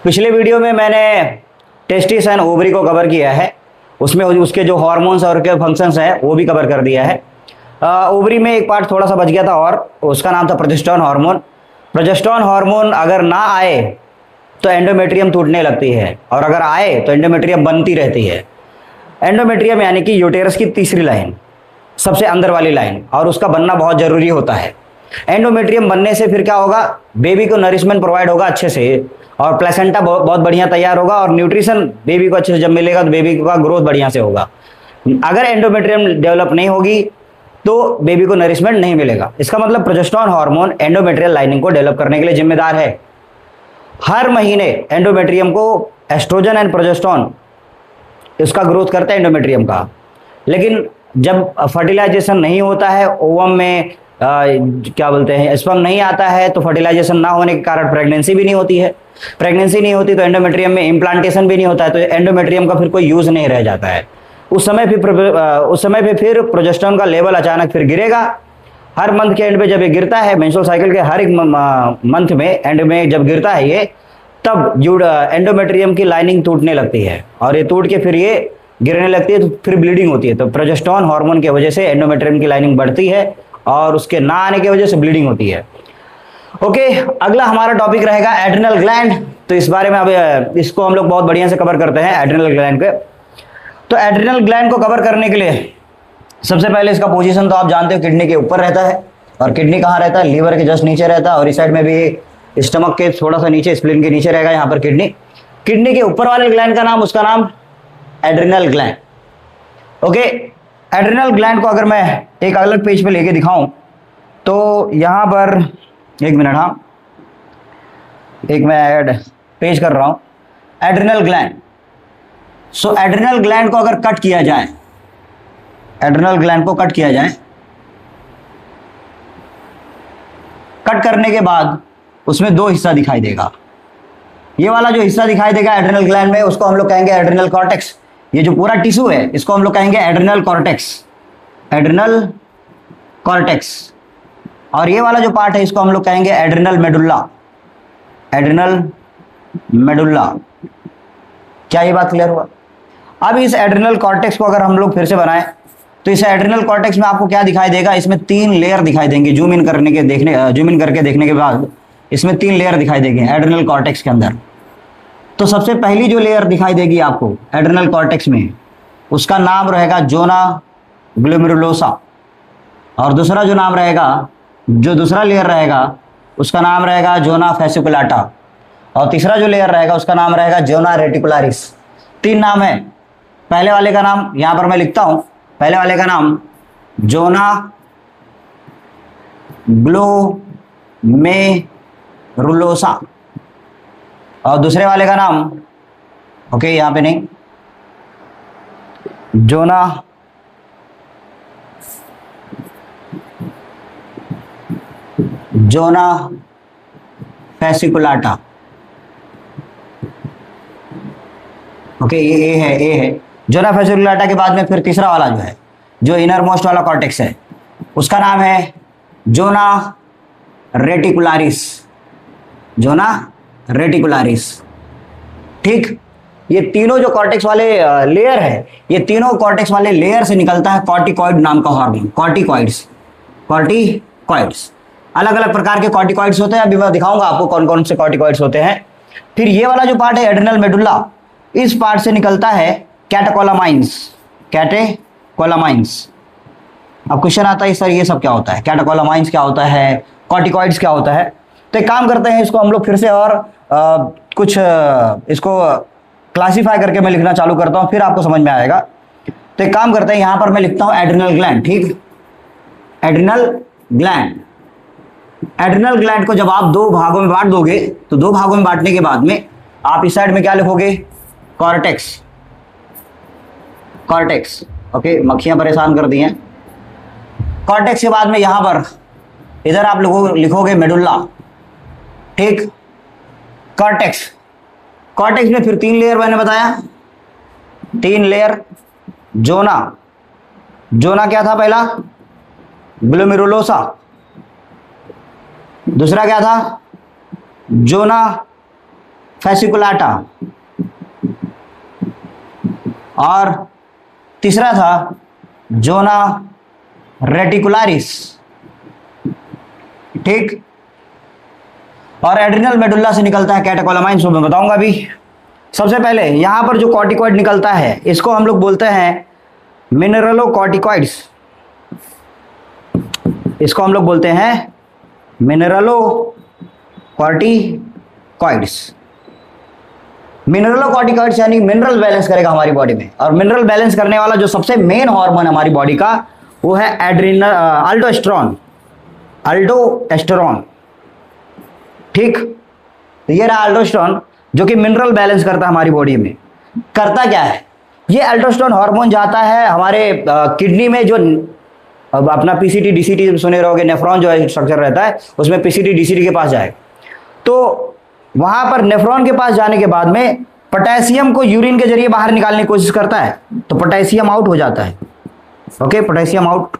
पिछले वीडियो में मैंने टेस्टिस एंड ओवरी को कवर किया है, उसमें उसके जो हार्मोन्स और के फंक्शंस हैं वो भी कवर कर दिया है। ओवरी में एक पार्ट थोड़ा सा बच गया था और उसका नाम था प्रोजेस्टेरोन हार्मोन। प्रोजेस्टेरोन हार्मोन अगर ना आए तो एंडोमेट्रियम टूटने लगती है, और अगर आए तो एंडोमेट्रियम बनती रहती है। एंडोमेट्रियम यानी कि यूटेरस की तीसरी लाइन, सबसे अंदर वाली लाइन, और उसका बनना बहुत जरूरी होता है। एंडोमेट्रियम बनने से फिर क्या होगा, बेबी को नरिशमेंट प्रोवाइड होगा अच्छे से, और प्लेसेंटा बहुत बढ़िया तैयार होगा, और न्यूट्रिशन बेबी को अच्छे से जब मिलेगा तो बेबी का ग्रोथ बढ़िया से होगा। अगर एंडोमेट्रियम डेवलप नहीं होगी तो बेबी को नरिशमेंट नहीं मिलेगा। इसका मतलब प्रोजेस्टेरोन हार्मोन एंडोमेट्रियल लाइनिंग को डेवलप करने के लिए जिम्मेदार है। हर महीने एंडोमेट्रियम को एस्ट्रोजन एंड प्रोजेस्टेरोन इसका ग्रोथ करता है एंडोमेट्रियम का। लेकिन जब फर्टिलाइजेशन नहीं होता है, ओवम में क्या बोलते हैं, स्पर्म नहीं आता है, तो फर्टिलाइजेशन ना होने के कारण प्रेगनेंसी भी नहीं होती है। प्रेगनेंसी नहीं होती तो एंडोमेट्रियम में इम्प्लांटेशन भी नहीं होता है, तो एंडोमेट्रियम का फिर कोई यूज नहीं रह जाता है। उस समय पे फिर प्रोजेस्टेरोन का लेवल अचानक फिर गिरेगा। हर मंथ के एंड पे जब ये गिरता है, मेंस्ट्रुअल साइकिल के हर एक मंथ में एंड में जब गिरता है ये, तब एंडोमेट्रियम की लाइनिंग टूटने लगती है, और ये टूट के फिर ये गिरने लगती है, तो फिर ब्लीडिंग होती है। तो प्रोजेस्टेरोन हार्मोन की वजह से एंडोमेट्रियम की लाइनिंग बढ़ती है और उसके ना आने की वजह से ब्लीडिंग होती है। ओके, अगला हमारा टॉपिक रहेगा एड्रिनल ग्लैंड। तो इस बारे में अब इसको हम लोग बहुत बढ़िया से कवर करते हैं एड्रिनल ग्लैंड के। तो एड्रिनल ग्लैंड को कवर करने के लिए सबसे पहले इसका पोजीशन तो आप जानते हो, किडनी के ऊपर रहता है। और किडनी कहाँ रहता है, लीवर के जस्ट नीचे रहता है, और इस साइड में भी स्टमक के थोड़ा सा नीचे, स्प्लीन के नीचे रहेगा यहाँ पर किडनी। किडनी के ऊपर वाले ग्लैंड का नाम, उसका नाम adrenal gland. Okay, adrenal gland को अगर मैं एक अलग पेज पे लेके दिखाऊं तो यहाँ पर एक मिनट, हाँ एक मैं ऐड पेज कर रहा हूं एड्रिनल ग्लैंड। सो एड्रिनल ग्लैंड को अगर कट किया जाए, एड्रिनल ग्लैंड को कट किया जाए, कट करने के बाद उसमें दो हिस्सा दिखाई देगा। ये वाला जो हिस्सा दिखाई देगा एड्रिनल ग्लैंड में, उसको हम लोग कहेंगे एड्रिनल कॉर्टेक्स। ये जो पूरा टिश्यू है इसको हम लोग कहेंगे एड्रिनल कॉर्टेक्स, एड्रिनल कॉर्टेक्स। और ये वाला जो पार्ट है इसको हम लोग कहेंगे एड्रिनल मेडुल्ला, एड्रिनल मेडुल्ला। क्या ये बात क्लियर हुआ? अब इस एड्रिनल कॉर्टेक्स को अगर हम लोग फिर से बनाएं तो इस एड्रिनल कॉर्टेक्स में आपको क्या दिखाई देगा, इसमें 3 लेयर दिखाई देंगे। जूम इन करके देखने के बाद इसमें 3 लेयर दिखाई देंगे एड्रिनल कॉर्टेक्स के अंदर। तो सबसे पहली जो लेयर दिखाई देगी आपको एड्रिनल कॉर्टेक्स में, उसका नाम रहेगा जोना ग्लोमेरुलोसा। और दूसरा जो नाम रहेगा, जो दूसरा लेयर रहेगा उसका नाम रहेगा जोना फैसिकुलाटा। और तीसरा जो लेयर रहेगा उसका नाम रहेगा जोना रेटिकुलारिस। 3 नाम है। पहले वाले का नाम यहां पर मैं लिखता हूं, पहले वाले का नाम जोना ग्लोमेरुलोसा, और दूसरे वाले का नाम, ओके यहां पे नहीं, जोना फैसिकुलाटा। ओके, ये ए है। जोना फैसिकुलाटा के बाद में फिर तीसरा वाला जो है, जो इनर मोस्ट वाला कॉर्टेक्स है, उसका नाम है जोना रेटिकुलारिस, जोना रेटिकुलारिस। ठीक, ये तीनों जो कॉर्टेक्स वाले लेयर है, ये तीनों कॉर्टेक्स वाले लेयर से निकलता है कॉर्टिकॉइड नाम का हार्मोन, कॉर्टिकॉइड्स। अलग अलग प्रकार के कॉर्टिकॉइड्स होते हैं, अभी मैं दिखाऊंगा आपको कौन कौन से कॉर्टिकॉइड्स होते हैं। फिर ये वाला जो पार्ट है एड्रिनल मेडुल्ला, इस पार्ट से निकलता है कैटेकोलामाइंस, कैटेकोलामाइंस। अब क्वेश्चन आता है सर ये सब क्या होता है, कैटेकोलामाइंस क्या होता है, कॉर्टिकॉइड्स क्या होता है? तो एक काम करते हैं, इसको हम लोग फिर से और कुछ इसको क्लासीफाई करके मैं लिखना चालू करता हूं, फिर आपको समझ में आएगा। तो एक काम करते हैं, यहां पर मैं लिखता हूं एड्रिनल ग्लैंड। ठीक, एड्रिनल ग्लैंड। एड्रिनल ग्लैंड को जब आप 2 भागों में बांट दोगे, तो 2 भागों में बांटने के बाद में आप इस साइड में क्या लिखोगे, कॉर्टेक्स, कॉर्टेक्स। ओके, मक्खियां परेशान कर दी हैं। कॉर्टेक्स के बाद में यहां पर इधर आप लिखोगे मेडुल्ला। ठीक, कॉर्टेक्स। कॉर्टेक्स में फिर 3 लेयर मैंने बताया, 3 लेयर। जोना, जोना क्या था पहला, ग्लोमेरुलोसा। दूसरा क्या था, जोना फैसिकुलाटा, और तीसरा था जोना रेटिकुलारिस, ठीक। और एड्रिनल मेडुल्ला से निकलता है कैटेकोलामाइन्स, मैं बताऊंगा अभी। सबसे पहले यहां पर जो कॉर्टिकॉइड निकलता है इसको हम लोग बोलते हैं मिनरलोकॉर्टिकॉइड्स, इसको हम लोग बोलते हैं मिनरलोकॉर्टिकॉइड्स। मिनरलोकॉर्टिकॉइड्स यानी मिनरल बैलेंस करेगा हमारी बॉडी में, और मिनरल बैलेंस करने वाला जो सबसे मेन हार्मोन है हमारी बॉडी का वो है अल्डोस्टेरोन, अल्डोस्टेरोन, ठीक। तो ये रहा अल्डोस्टेरोन जो कि मिनरल बैलेंस करता है हमारी बॉडी में। करता क्या है, ये अल्डोस्टेरोन हार्मोन जाता है हमारे किडनी में, जो अब अपना पीसीटी डीसीटी सुने रहोगे, नेफ्रॉन जो है स्ट्रक्चर रहता है उसमें पीसीटी डीसीटी के पास जाएगा, तो वहां पर नेफ्रॉन के पास जाने के बाद में पोटेशियम को यूरिन के जरिए बाहर निकालने की कोशिश करता है, तो पोटेशियम आउट हो जाता है। Okay, potassium out.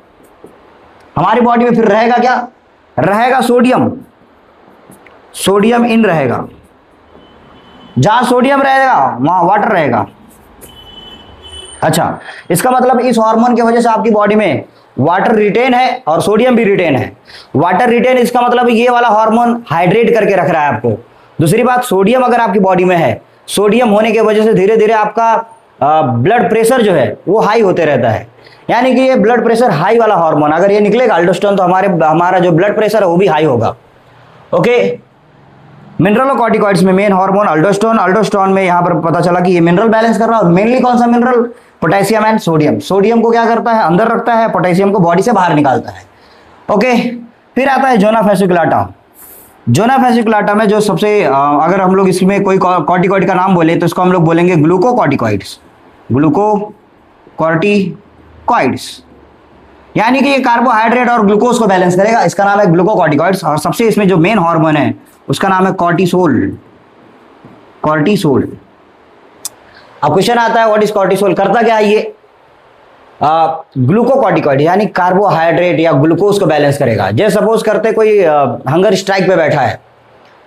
हमारी बॉडी में फिर रहेगा क्या, रहेगा सोडियम, सोडियम इन रहेगा। जहां सोडियम रहेगा वहां वाटर रहेगा। अच्छा, इसका मतलब इस हार्मोन की वजह से आपकी बॉडी में वाटर रिटेन है और सोडियम भी रिटेन है। वाटर रिटेन इसका मतलब ये वाला हार्मोन हाइड्रेट करके रख रहा है आपको। दूसरी बात, सोडियम अगर आपकी बॉडी में है, सोडियम होने की वजह से धीरे धीरे आपका ब्लड प्रेशर जो है वो हाई होते रहता है, यानी कि ये ब्लड प्रेशर हाई वाला हार्मोन अगर ये निकलेगा अल्डोस्टेरोन, तो हमारा जो ब्लड प्रेशर है वो भी हाई होगा। ओके, मिनरलोकॉर्टिकॉइड्स में मेन हार्मोन अल्डोस्टेरोन। अल्डोस्टेरोन में यहां पर पता चला कि ये मिनरल बैलेंस कर रहा है, मेनली कौन सा mineral, potassium and sodium. Sodium को क्या करता है, अंदर रखता है, पोटेशियम को बॉडी से बाहर निकालता है। ओके, फिर आता है जोना फैसिकुलाटा। जोना फैसिकुलाटा में जो सबसे अगर हम लोग इसमें कोई कॉर्टिकॉइड का नाम बोले तो इसको हम लोग बोलेंगे ग्लूकोकॉर्टिकॉइड्स, ग्लूकोकॉर्टिकॉइड्स, यानी कि ये कार्बोहाइड्रेट और ग्लूकोज को बैलेंस करेगा, इसका नाम है ग्लूकोकॉर्टिकॉइड्स। और सबसे इसमें जो मेन हार्मोन है उसका नाम है कॉर्टिसोल, कॉर्टिसोल। अब क्वेश्चन आता है व्हाट इज कॉर्टिसोल, करता क्या है ये, ग्लूकोकॉर्टिकॉइड यानी कार्बोहाइड्रेट या ग्लूकोज को बैलेंस करेगा। जैसे सपोज करते कोई हंगर स्ट्राइक पे बैठा है,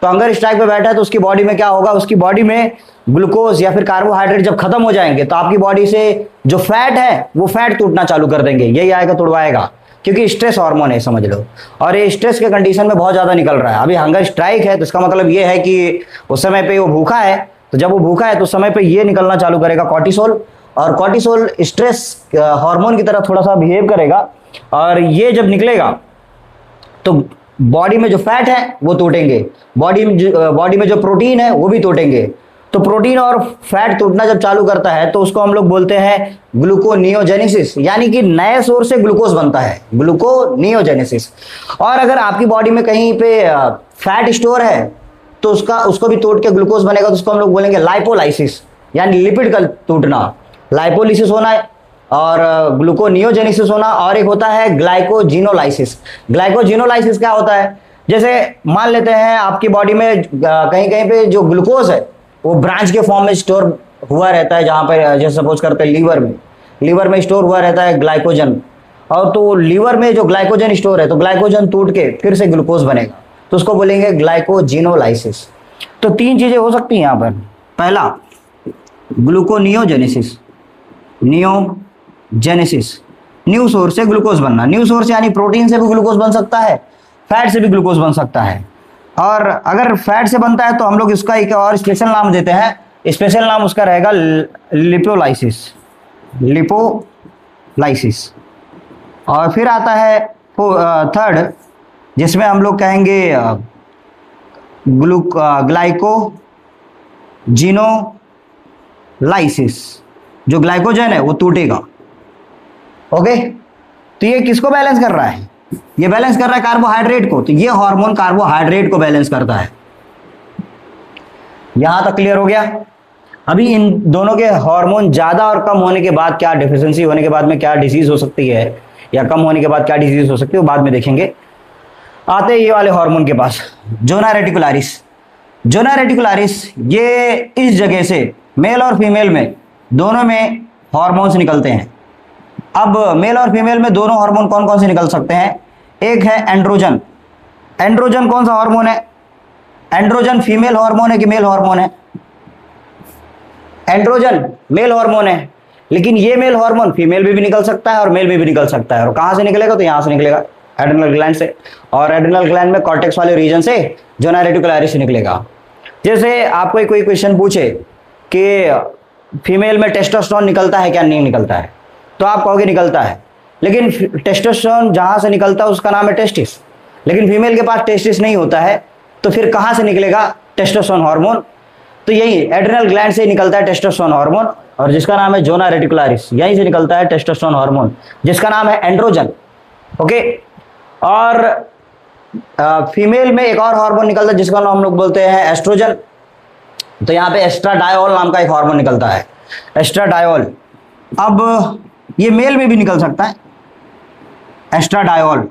तो हंगर स्ट्राइक पे बैठा है तो उसकी बॉडी में क्या होगा, उसकी बॉडी में ग्लूकोज या फिर कार्बोहाइड्रेट जब खत्म हो जाएंगे तो आपकी बॉडी से जो फैट है वो फैट टूटना चालू कर देंगे, यही आएगा तुड़वाएगा, क्योंकि स्ट्रेस हार्मोन है समझ लो, और ये स्ट्रेस के कंडीशन में बहुत ज्यादा निकल रहा है। अभी हंगर स्ट्राइक है तो इसका मतलब ये है कि उस समय पे वो भूखा है, तो जब वो भूखा है तो उस समय पे ये निकलना चालू करेगा कॉर्टिसोल, और कॉर्टिसोल स्ट्रेस हार्मोन की तरह थोड़ा सा बिहेव करेगा, और ये जब निकलेगा तो बॉडी में जो फैट है वो टूटेंगे, बॉडी में जो प्रोटीन है वो भी टूटेंगे। तो प्रोटीन और फैट टूटना जब चालू करता है तो उसको हम लोग बोलते हैं ग्लूकोनियोजेनेसिस, यानी कि नए सोर्स से ग्लूकोज बनता है, ग्लूकोनियोजेनेसिस। और अगर आपकी बॉडी में कहीं पे फैट स्टोर है तो उसको भी तोड़ के ग्लूकोज बनेगा, तो उसको हम लोग बोलेंगे लाइपोलाइसिस, यानी लिपिड का टूटना, लाइपोलिसिस होना है और ग्लूकोनियोजेनेसिस होना, और एक होता है ग्लाइकोजिनोलाइसिस। ग्लाइकोजिनोलाइसिस क्या होता है, जैसे मान लेते हैं आपकी बॉडी में कहीं कहीं पे जो ग्लूकोज है वो ब्रांच के फॉर्म में स्टोर हुआ रहता है, जहां पर जैसे सपोज करते हैं लीवर में स्टोर हुआ रहता है ग्लाइकोजन, और तो लीवर में जो ग्लाइकोजन स्टोर है तो ग्लाइकोजन टूट के फिर से ग्लूकोज बनेगा, तो उसको बोलेंगे ग्लाइकोजिनोलाइसिस। तो तीन चीजें हो सकती हैं यहाँ पर, पहला ग्लूकोनियोजेनेसिस, नियोजेनेसिस, न्यू सोर्स से ग्लूकोज बनना, न्यू सोर्स यानी प्रोटीन से भी ग्लूकोज बन सकता है, फैट से भी ग्लूकोज बन सकता है, और अगर फैट से बनता है तो हम लोग इसका एक और स्पेशल नाम देते हैं, स्पेशल नाम उसका रहेगा लिपोलाइसिस, लिपोलाइसिस। और फिर आता है थर्ड, जिसमें हम लोग कहेंगे ग्लाइकोजिनोलाइसिस, जो ग्लाइकोजन है वो टूटेगा। ओके, तो ये किसको बैलेंस कर रहा है, ये बैलेंस कर रहा है कार्बोहाइड्रेट को, तो ये हार्मोन कार्बोहाइड्रेट को बैलेंस करता है। यहां तक क्लियर हो गया। अभी इन दोनों के हार्मोन ज्यादा और कम होने के बाद, क्या डिफिशिएंसी होने के बाद में क्या डिजीज हो सकती है, या कम होने के बाद क्या डिजीज हो सकती है, वो बाद में देखेंगे। आते हैं ये वाले हार्मोन के पास, जोना रेटिकुलारिस। जोना रेटिकुलारिस ये इस जगह से मेल और फीमेल में दोनों में हार्मोन्स निकलते हैं। अब मेल और फीमेल में दोनों हार्मोन कौन कौन से निकल सकते हैं, एक है एंड्रोजन। एंड्रोजन कौन सा हार्मोन है, एंड्रोजन फीमेल हार्मोन है कि मेल हार्मोन है, एंड्रोजन मेल हार्मोन है, लेकिन ये मेल हार्मोन फीमेल में भी निकल सकता है और मेल में भी निकल सकता है। और कहां से निकलेगा? तो यहां से निकलेगा, एड्रिनल ग्लैंड से। और एड्रिनल ग्लैंड में कॉर्टेक्स वाले रीजन से, जोना रेटिकुलरिस से निकलेगा। जैसे आपको कोई क्वेश्चन पूछे कि फीमेल में टेस्टोस्टेरोन निकलता है क्या? नहीं निकलता है, तो आप कहोगे निकलता है, लेकिन टेस्टोस्टेरोन जहां से निकलता है उसका नाम है टेस्टिस, लेकिन फीमेल के पास टेस्टिस नहीं होता है, तो फिर कहां से निकलेगा टेस्टोस्टेरोन हार्मोन? तो यही एड्रिनल ग्लैंड से निकलता है टेस्टोस्टेरोन हार्मोन, और जिसका नाम है जोना रेटिकुलरिस, यहीं से निकलता है टेस्टोस्टेरोन हार्मोन जिसका नाम है एंड्रोजन। ओके। और फीमेल में एक और हार्मोन निकलता है जिसका नाम हम लोग बोलते हैं एस्ट्रोजन। तो यहाँ पे एस्ट्राडायोल नाम का एक हार्मोन निकलता है, एस्ट्राडायोल। अब ये मेल में भी निकल सकता है, एस्ट्राडायोल,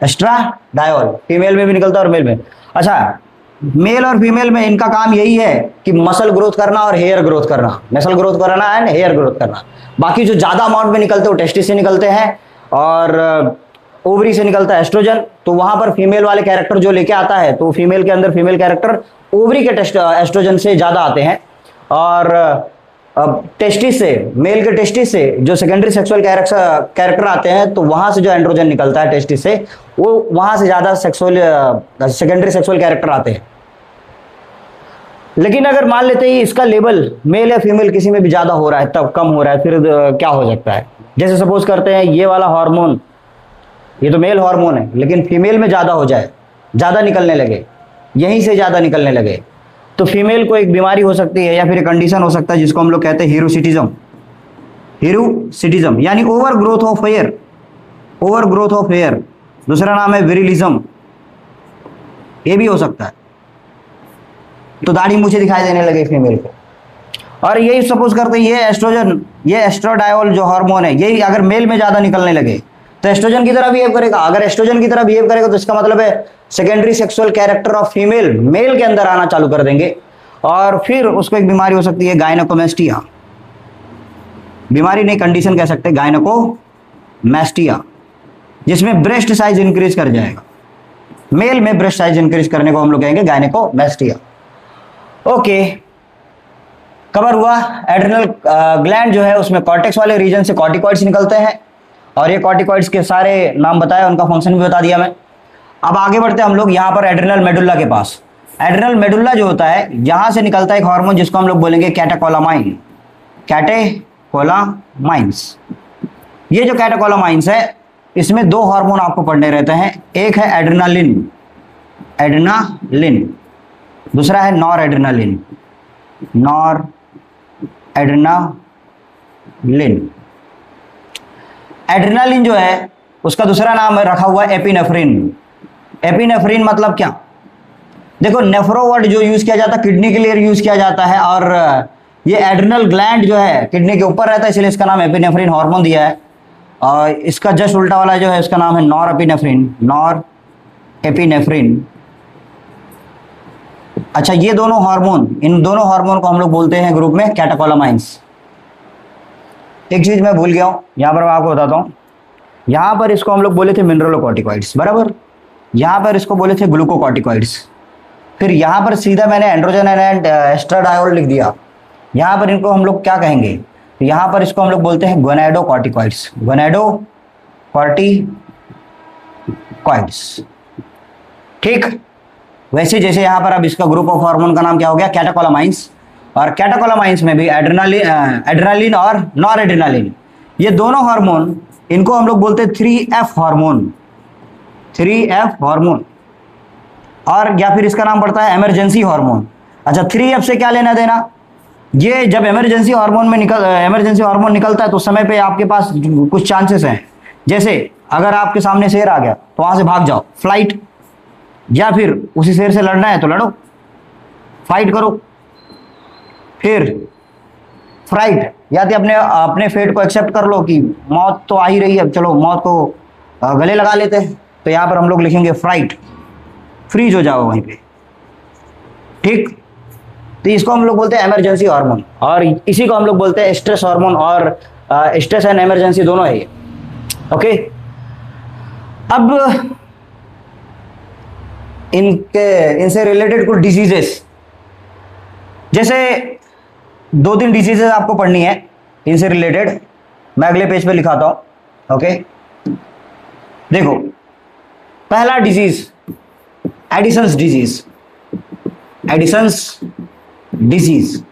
एस्ट्राडायोल फीमेल में भी निकलता है और मेल में। अच्छा, मेल और फीमेल में इनका काम यही है कि मसल ग्रोथ करना और हेयर ग्रोथ करना, मसल ग्रोथ करना एंड हेयर ग्रोथ करना। बाकी जो ज्यादा अमाउंट में निकलते हैं वो टेस्टिस से निकलते हैं और ओवरी से निकलता है एस्ट्रोजन। तो वहां पर फीमेल वाले कैरेक्टर जो लेके आता है, तो फीमेल के अंदर फीमेल कैरेक्टर ओवरी के एस्ट्रोजन से ज्यादा आते हैं। और टेस्टिस से, मेल के टेस्टिस से जो सेकेंडरी सेक्सुअल कैरेक्टर आते हैं, तो वहां से जो एंड्रोजन निकलता है टेस्टिस से, वो वहां से ज्यादा सेकेंडरी सेक्सुअल कैरेक्टर आते हैं। लेकिन अगर मान लेते ही इसका लेवल मेल या फीमेल किसी में भी ज्यादा हो रहा है, तब कम हो रहा है, फिर क्या हो सकता है? जैसे सपोज करते हैं ये वाला हार्मोन, ये तो मेल हार्मोन है, लेकिन फीमेल में ज्यादा हो जाए, ज्यादा निकलने लगे, यहीं से ज्यादा निकलने लगे, तो फीमेल को एक बीमारी हो सकती है या फिर एक कंडीशन हो सकता है जिसको हम लोग कहते हैं हीरोसिटिज्म। हीरोसिटिज्म यानी over growth of hair, over growth of hair. दूसरा नाम है विरिलिज्म, ये भी हो सकता है। तो दाढ़ी मूछे दिखाई देने लगे फीमेल को। और यही सपोज करते हैं ये एस्ट्रोजन, ये एस्ट्राडायोल जो हार्मोन है, यही अगर मेल में ज्यादा निकलने लगे तो एस्ट्रोजन की तरह बिहेव करेगा। अगर एस्ट्रोजन की तरह बिहेव करेगा तो इसका मतलब है secondary sexual character of female male के अंदर आना चालू कर देंगे, और फिर उसको एक बीमारी हो सकती है गायनेकोमेस्टिया। बीमारी नहीं, कंडीशन कह सकते हैं, गायनेकोमेस्टिया, जिसमें ब्रेस्ट साइज इंक्रीज कर जाएगा। मेल में ब्रेस्ट साइज इंक्रीज करने को हम लोग कहेंगे गायनेकोमेस्टिया। ओके, कवर हुआ। एड्रिनल ग्लैंड जो है उसमें कॉर्टेक्स वाले रीजन से कॉर्टिकॉइड्स निकलते हैं, और ये कॉर्टिकॉइड्स के सारे नाम बताया, उनका फंक्शन भी बता दिया मैं। अब आगे बढ़ते हैं हम लोग यहाँ पर एड्रिनल मेडुल्ला के पास। एड्रिनल मेडुल्ला जो होता है, यहाँ से निकलता है एक हार्मोन जिसको हम लोग बोलेंगे कैटेकोलामाइन, कैटेकोलामाइंस। ये जो कैटेकोलामाइंस है, इसमें दो हार्मोन आपको पढ़ने रहते हैं, एक है एड्रिनालिन, एड्रिनालिन, दूसरा है nor adrenaline, nor adrenaline. Adrenaline जो है उसका दूसरा नाम है रखा हुआ एपिनेफ्रिन। एपिनेफ्रिन मतलब क्या? देखो, नेफ्रो वर्ड जो यूज किया जाता है किडनी के लिए यूज किया जाता है, और ये एड्रिनल ग्लैंड जो है किडनी के ऊपर रहता है, इसलिए इसका नाम एपिनेफ्रिन हार्मोन दिया है। और इसका जस्ट उल्टा वाला जो है उसका नाम है नॉर एपिनेफ्रिन, नॉर एपिनेफ्रिन। अच्छा, ये दोनों हार्मोन, इन दोनों हार्मोन को हम लोग बोलते हैं ग्रुप में कैटेकोलामाइंस। एक चीज मैं भूल गया हूं, यहां पर मैं आपको बताता हूं। यहां पर इसको हम लोग बोले थे मिनरलोकॉर्टिकॉइड्स, बराबर। यहां पर इसको बोले थे ग्लूकोकॉर्टिकॉइड्स। फिर यहां पर सीधा मैंने एंड्रोजन एंड एस्ट्राडायोल लिख दिया। यहां पर इनको हम लोग क्या कहेंगे? तो यहां पर इसको हम लोग बोलते हैं गोनेडोकॉर्टिकॉइड्स, गोनेडोकॉर्टिकॉइड्स। ठीक, वैसे जैसे यहां पर अब इसका ग्रुप ऑफ हार्मोन का नाम क्या हो गया? कैटेकोलामाइंस। और कैटेकोलामाइंस में भी एड्रेनालिन और नॉर एड्रेनालिन, ये दोनों हार्मोन, इनको हम लोग बोलते हैं 3F हार्मोन, 3F हार्मोन। और या फिर इसका नाम पड़ता है इमरजेंसी हार्मोन। अच्छा, 3F से क्या लेना देना? ये जब इमरजेंसी हार्मोन निकलता है तो उस समय पे आपके पास कुछ चांसेस हैं। जैसे अगर आपके सामने शेर आ गया तो वहां से भाग जाओ, फ्लाइट, या फिर उसी शेर से लड़ना है तो लड़ो, फाइट करो। फिर फ्राइट, या तो अपने फेट को एक्सेप्ट कर लो कि मौत तो आ ही रही है, चलो मौत को गले लगा लेते हैं, तो यहां पर हम लोग लिखेंगे फ्राइट, फ्रीज हो जाओ वहीं पे। ठीक, तो इसको हम लोग बोलते हैं इमरजेंसी हार्मोन, और इसी को हम लोग बोलते हैं स्ट्रेस हार्मोन, और स्ट्रेस एंड इमरजेंसी दोनों है ये। ओके, अब इनसे रिलेटेड कुछ डिजीजेस, जैसे दो तीन डिजीजेज आपको पढ़नी है इनसे रिलेटेड, मैं अगले पेज पे लिखाता हूं। ओके, देखो पहला disease Edison's disease, Edison's disease.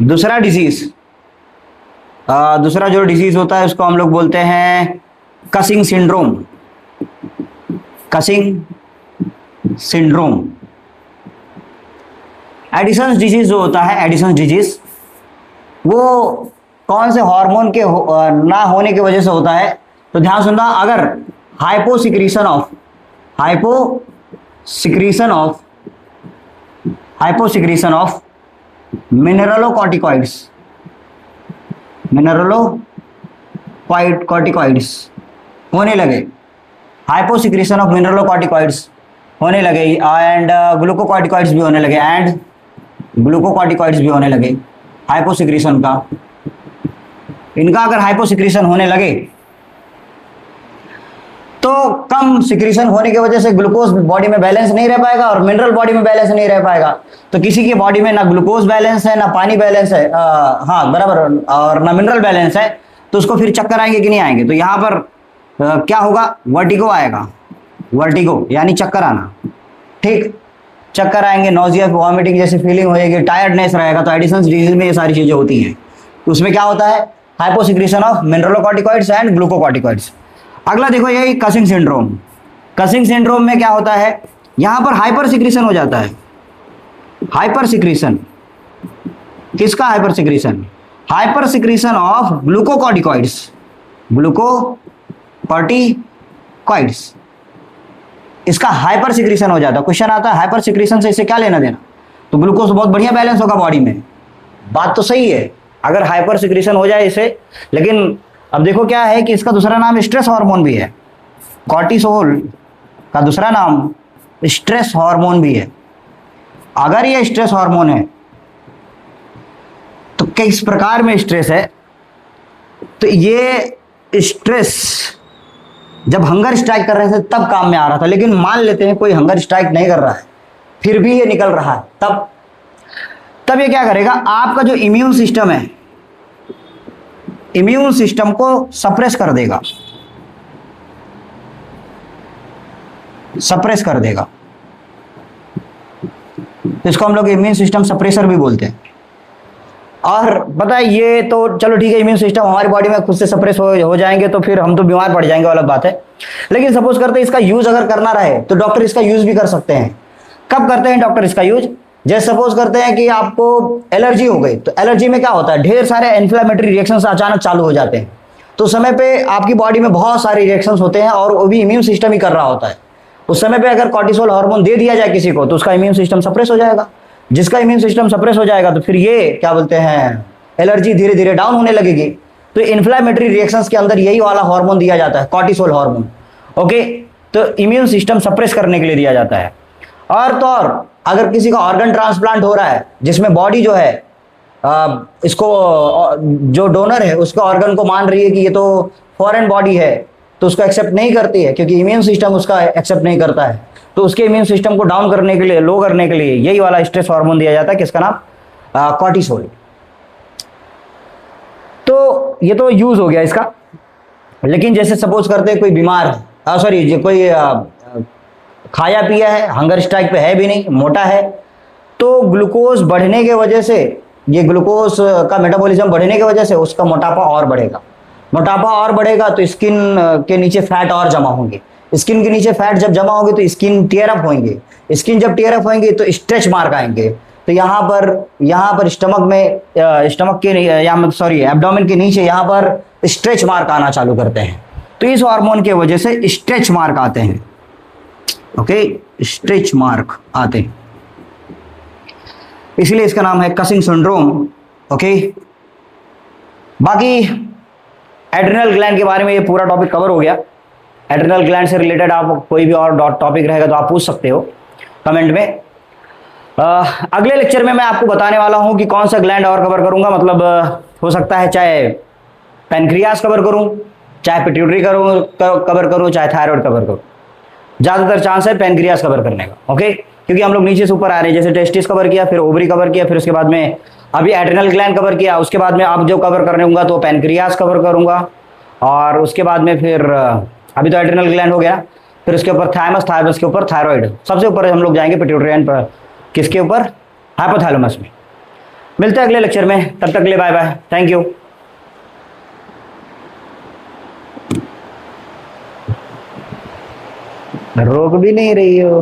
दूसरा डिजीज, दूसरा जो डिजीज होता है उसको हम लोग बोलते हैं causing syndrome, causing syndrome. Edison's disease जो होता है, एडिसन्स डिजीज वो कौन से हार्मोन के ना होने की वजह से होता है? तो ध्यान सुनना, अगर हाइपोसिक्रीशन ऑफ मिनरलोकॉर्टिकॉइड्स होने लगे, हाइपोसिक्रीशन ऑफ मिनरलोकॉर्टिकॉइड्स होने लगे एंड ग्लूकोकॉर्टिकॉइड्स भी होने लगे, हाइपोसिक्रीशन का, इनका अगर हाइपोसिक्रीशन होने लगे तो कम सिक्रीशन होने की वजह से ग्लूकोज बॉडी में बैलेंस नहीं रह पाएगा और मिनरल बॉडी में बैलेंस नहीं रह पाएगा। तो किसी की बॉडी में ना ग्लूकोज बैलेंस है, ना पानी बैलेंस है, हाँ बराबर, और ना मिनरल बैलेंस है, तो उसको फिर चक्कर आएंगे कि नहीं आएंगे? तो यहाँ पर क्या होगा? वर्टिगो आएगा, वर्टिगो यानी चक्कर आना। ठीक, चक्कर आएंगे, नोजिया वॉमिटिंग जैसी फीलिंग होएगी, टायर्डनेस रहेगा। तो एडिसन्स डिजीज में ये सारी चीजें होती हैं। उसमें क्या होता है? Hyposecretion of mineralocorticoids and glucocorticoids. अगला देखो यही कसिंग सिंड्रोम। कसिंग सिंड्रोम में क्या होता है? यहां पर हाइपर सिक्रीशन हो जाता है। हाइपर सिक्रीशन किसका? Hyper secretion, hyper secretion of glucocorticoids, glucocorticoids, इसका हाइपर सिक्रीशन हो जाता है। क्वेश्चन आता है हाइपर सिक्रीशन से इससे क्या लेना देना? तो ग्लूकोज बहुत बढ़िया बैलेंस होगा बॉडी में, बात तो सही है अगर हाइपर सिक्रीशन हो जाए इसे। लेकिन अब देखो क्या है कि इसका दूसरा नाम स्ट्रेस हार्मोन भी है, कॉर्टिसोल का दूसरा नाम स्ट्रेस हार्मोन भी है। अगर ये स्ट्रेस हार्मोन है तो किस प्रकार में स्ट्रेस है? तो ये स्ट्रेस जब हंगर स्ट्राइक कर रहे थे तब काम में आ रहा था, लेकिन मान लेते हैं कोई हंगर स्ट्राइक नहीं कर रहा है फिर भी ये निकल रहा है, तब ये क्या करेगा? आपका जो इम्यून सिस्टम है, इम्यून सिस्टम को सप्रेस कर देगा, सप्रेस कर देगा। इसको हम लोग इम्यून सिस्टम सप्रेसर भी बोलते हैं। और पता है ये तो चलो ठीक है, इम्यून सिस्टम हमारी बॉडी में खुद से सप्रेस हो जाएंगे तो फिर हम तो बीमार पड़ जाएंगे, अलग बात है। लेकिन सपोज करते हैं इसका यूज अगर करना रहे तो डॉक्टर इसका यूज भी कर सकते हैं। कब करते हैं डॉक्टर इसका यूज? जैसे सपोज करते हैं कि आपको एलर्जी हो गई, तो एलर्जी में क्या होता है? ढेर सारे इन्फ्लेमेटरी रिएक्शंस अचानक चालू हो जाते हैं। तो उस समय पे आपकी बॉडी में बहुत सारे रिएक्शंस होते हैं और वो भी इम्यून सिस्टम ही कर रहा होता है। उस समय पे अगर कॉर्टिसोल हार्मोन दे दिया जाए किसी को तो उसका इम्यून सिस्टम सप्रेस हो जाएगा। जिसका इम्यून सिस्टम सप्रेस हो जाएगा तो फिर ये क्या बोलते हैं, एलर्जी धीरे धीरे डाउन होने लगेगी। तो इन्फ्लेमेटरी रिएक्शंस के अंदर यही वाला हार्मोन दिया जाता है, कॉर्टिसोल हार्मोन। ओके, तो इम्यून सिस्टम सप्रेस करने के लिए दिया जाता है। और तो और अगर किसी का ऑर्गन ट्रांसप्लांट हो रहा है जिसमें बॉडी जो है इसको जो डोनर है उसका ऑर्गन को मान रही है कि ये तो फॉरेन बॉडी है, तो उसको एक्सेप्ट नहीं करती है क्योंकि इम्यून सिस्टम उसका एक्सेप्ट नहीं करता है। तो उसके इम्यून सिस्टम को डाउन करने के लिए, लो करने के लिए यही वाला स्ट्रेस हार्मोन दिया जाता है, किसका नाम? कॉर्टिसोल। तो ये तो यूज हो गया इसका। लेकिन जैसे सपोज करते हैं कोई बीमार है, सॉरी कोई खाया पिया है, हंगर स्ट्राइक पे है भी नहीं, मोटा है, तो ग्लूकोज बढ़ने के वजह से, ये ग्लूकोज का मेटाबॉलिज्म बढ़ने की वजह से उसका मोटापा और बढ़ेगा। मोटापा और बढ़ेगा तो स्किन के नीचे फैट और जमा होंगे। स्किन के नीचे फैट जब जमा होंगे तो स्किन टीयर अप होंगे। स्किन जब टीयर अप होंगे तो स्ट्रेच मार्क आएंगे। तो यहाँ पर स्टमक में, स्टमक के सॉरी एब्डोमेन के नीचे यहाँ पर स्ट्रेच मार्क आना चालू करते हैं। तो इस हार्मोन की वजह से स्ट्रेच मार्क आते हैं। ओके, स्ट्रेच मार्क आते हैं, इसलिए इसका नाम है कसिंग सिंड्रोम। ओके, बाकी एड्रिनल ग्लैंड के बारे में ये पूरा टॉपिक कवर हो गया। एड्रिनल ग्लैंड से रिलेटेड आप कोई भी और टॉपिक रहेगा तो आप पूछ सकते हो कमेंट में। अगले लेक्चर में मैं आपको बताने वाला हूं कि कौन सा ग्लैंड और कवर करूंगा। मतलब हो सकता है चाहे पैनक्रियास कवर करूं, चाहे पिट्यूटरी कवर करूं, चाहे थायराइड कवर करूं। ज़्यादातर चांस है पैनक्रियास कवर करने का। ओके, क्योंकि हम लोग नीचे से ऊपर आ रहे हैं, जैसे टेस्टिस कवर किया, फिर ओवरी कवर किया, फिर उसके बाद में अभी एड्रिनल ग्लैंड कवर किया, उसके बाद में अब जो कवर करने होगा तो पैनक्रियास कवर करूंगा, और उसके बाद में फिर अभी तो एड्रिनल ग्लैंड हो गया, फिर उसके ऊपर थायमस, थायमस के ऊपर थायराइड, सबसे ऊपर हम लोग जाएंगे पिट्यूटरी एंड पर, किसके ऊपर, हाइपोथैलेमस में। मिलते हैं अगले लेक्चर में, तब तक के लिए बाय बाय, थैंक यू। रोक भी नहीं रही हो।